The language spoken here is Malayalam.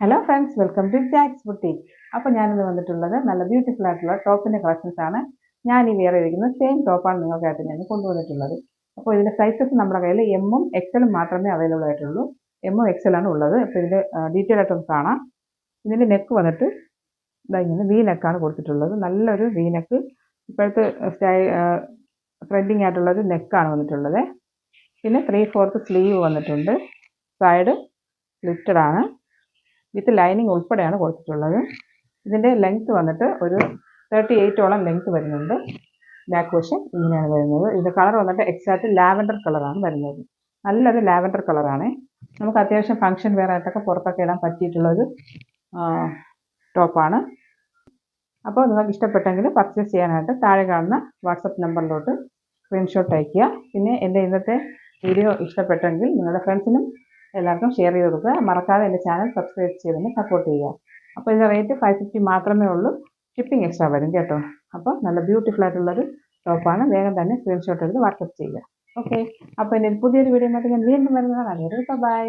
Hello friends, welcome to Jack's boutique. അപ്പോൾ ഞാനിന്ന് വന്നിട്ടുള്ളത് നല്ല ബ്യൂട്ടിഫുൾ ആയിട്ടുള്ള ടോപ്പിൻ്റെ കളക്ഷൻസ് ആണ്. ഞാൻ ഈ വെയർ ചെയ്തിരിക്കുന്ന സെയിം ടോപ്പാണ് നിങ്ങൾക്കായിട്ട് ഞാൻ കൊണ്ടുവന്നിട്ടുള്ളത്. അപ്പോൾ ഇതിൻ്റെ സൈസസ് നമ്മുടെ കയ്യിൽ എമ്മും എക്സലും മാത്രമേ അവൈലബിൾ ആയിട്ടുള്ളൂ. എമ്മും എക്സലാണ് ഉള്ളത്. അപ്പോൾ ഇതിൻ്റെ ഡീറ്റെയിൽ ആയിട്ടൊന്ന് കാണാം. ഇതിൻ്റെ നെക്ക് വന്നിട്ട് ഇങ്ങനെ വി നെക്കാണ് കൊടുത്തിട്ടുള്ളത്. നല്ലൊരു വി നെക്ക്, ഇപ്പോഴത്തെ ട്രെൻഡിങ് ആയിട്ടുള്ളൊരു നെക്കാണ് വന്നിട്ടുള്ളത്. പിന്നെ 3/4 സ്ലീവ് വന്നിട്ടുണ്ട്. സൈഡ് സ്ലിറ്റഡ് ആണ്, വിത്ത് ലൈനിങ് ഉൾപ്പെടെയാണ് കൊടുത്തിട്ടുള്ളത്. ഇതിൻ്റെ ലെങ്ത്ത് വന്നിട്ട് ഒരു 38ഓളം ലെങ്ത്ത് വരുന്നുണ്ട്. ബാക്ക് വശം ഇങ്ങനെയാണ് വരുന്നത്. ഇതിൻ്റെ കളർ വന്നിട്ട് എക്സാക്റ്റ് ലാവൻഡർ കളറാണ് വരുന്നത്. നല്ലൊരു ലാവൻഡർ കളറാണ്. നമുക്ക് അത്യാവശ്യം ഫംഗ്ഷൻ വെയർ ആയിട്ടൊക്കെ പുറത്തൊക്കെ ഇടാൻ പറ്റിയിട്ടുള്ളൊരു ടോപ്പാണ്. അപ്പോൾ നിങ്ങൾക്ക് ഇഷ്ടപ്പെട്ടെങ്കിൽ പർച്ചേസ് ചെയ്യാനായിട്ട് താഴെ കാണുന്ന വാട്സപ്പ് നമ്പറിലോട്ട് സ്ക്രീൻഷോട്ട് അയയ്ക്കുക. പിന്നെ എൻ്റെ ഇന്നത്തെ വീഡിയോ ഇഷ്ടപ്പെട്ടെങ്കിൽ നിങ്ങളുടെ ഫ്രണ്ട്സിനും എല്ലാവർക്കും ഷെയർ ചെയ്ത് കൊടുക്കുക. മറക്കാതെ എൻ്റെ ചാനൽ സബ്സ്ക്രൈബ് ചെയ്തതിന് സപ്പോർട്ട് ചെയ്യുക. അപ്പോൾ ഇതിൻ്റെ റേറ്റ് 550 മാത്രമേ ഉള്ളൂ. ഷിപ്പിംഗ് എക്സ്ട്രാ വരും കേട്ടോ. അപ്പോൾ നല്ല ബ്യൂട്ടിഫുൾ ആയിട്ടുള്ളൊരു ടോപ്പാണ്. വേഗം തന്നെ സ്ക്രീൻഷോട്ട് എടുത്ത് വാട്സപ്പ് ചെയ്യുക. ഓക്കെ, അപ്പോൾ എൻ്റെ പുതിയൊരു വീഡിയോ ആയിട്ട് ഞാൻ വീണ്ടും വരുന്നതാണ്. ബൈ.